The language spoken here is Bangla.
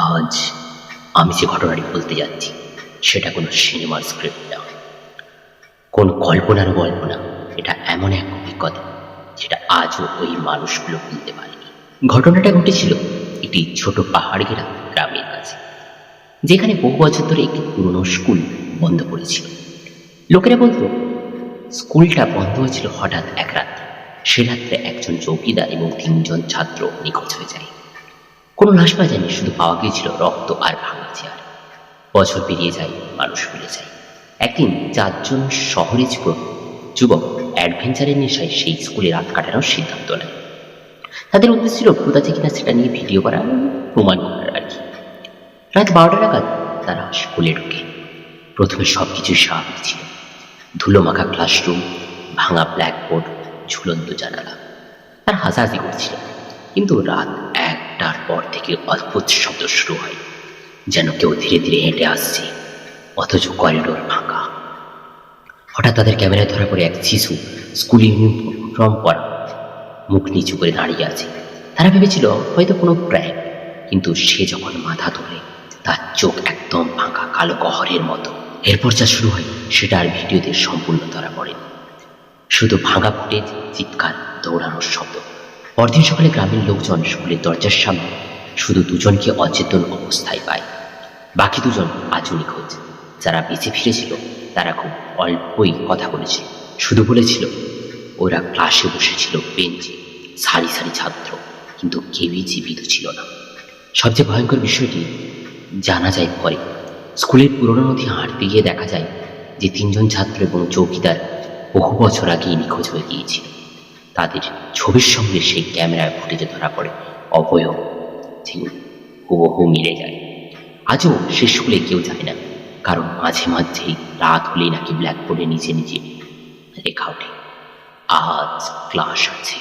আজ আমি যে ঘটনাটি বলতে যাচ্ছি সেটা কোনো সিনেমার স্ক্রিপ্ট না, কোন কল্পনার গল্প না। এটা এমন এক অভিজ্ঞতা যেটা আজও ওই মানুষগুলো ভুলতে পারেনি। ঘটনাটা ঘটেছিল একটি ছোট পাহাড় ঘেরা গ্রামের কাছে, যেখানে বহু বছর ধরে একটি পুরনো স্কুল বন্ধ পড়েছিল। লোকেরা বলতো স্কুলটা বন্ধ হয়েছিল হঠাৎ এক রাত্রে। সে রাত্রে একজন চৌকিদার এবং 3জন ছাত্র নিখোঁজ হয়ে যায়। কোনো লাশ পাওয়া যায়নি, শুধু পাওয়া গিয়েছিল রক্ত আর ভাঙা চেয়ার। বছর পেরিয়ে যায়, মানুষ ভুলে যায়। একদিন 4জন শহরে যুবক অ্যাডভেঞ্চারের নেশায় সেই স্কুলে রাত কাটানোর সিদ্ধান্ত নেয়। তাদের উদ্দেশ্য ছিল ভূত আছে কিনা সেটা নিয়ে ভিডিও করা, প্রমাণ করার আর কি। রাত 12টা নাগাদ তারা স্কুলে ঢোকে। প্রথমে সবকিছু স্বাভাবিক ছিল, ধুলো মাখা ক্লাসরুম, ভাঙা ব্ল্যাকবোর্ড, ঝুলন্ত জানালা, আর হাসাহাসি করছিল। কিন্তু রাত 1টার পর থেকে অদ্ভুত শব্দ শুরু হয়, যেন কেউ ধীরে ধীরে হেঁটে আসছে, অথচ করিডোর ফাঁকা। হঠাৎ তাদের ক্যামেরায় ধরা পড়ে এক শিশু, স্কুল ইউনিফর্ম পরা, মুখ নিচু করে দাঁড়িয়ে আছে। তারা ভেবেছিল হয়তো কোনো প্র্যাঙ্ক, কিন্তু সে যখন মাথা তোলে তার চোখ একদম ফাঁকা, কালো গহরের মতো। এরপর যা শুরু হয় সেটা আর ভিডিওতে সম্পূর্ণ ধরা পড়ে, শুধু ভাঙা ফুটেজ, চিৎকার, দৌড়ানোর শব্দ। পরদিন সকালে গ্রামের লোকজন স্কুলের দরজার সামনে শুধু 2জনকে অচেতন অবস্থায় পায়। বাকি 2জন আজও নিখোঁজ। যারা বেঁচে ফিরেছিল তারা খুব অল্পই কথা বলেছিল, শুধু বলেছিল ওরা ক্লাসে বসেছিল বেঞ্চে, সারি সারি ছাত্র, কিন্তু কেউই জীবিত ছিল না। সবচেয়ে ভয়ঙ্কর বিষয়টি জানা যায় পরে। স্কুলের পুরনো নথি হাঁটতে গিয়ে দেখা যায় যে 3জন ছাত্র এবং চৌকিদার বহু বছর আগেই নিখোঁজ হয়ে গিয়েছিল। তাদের ছবির সঙ্গে সেই ক্যামেরায় ফুটেজে ধরা পড়ে অবয়ব ঠিক হুবহু মিলে যায়। আজও সে স্কুলে কেউ যায় না, কারণ মাঝে মাঝেই রাত হলেই নাকি ব্ল্যাকবোর্ডে নিচে নিচে লেখা ওঠে, আজ ক্লাস আছে।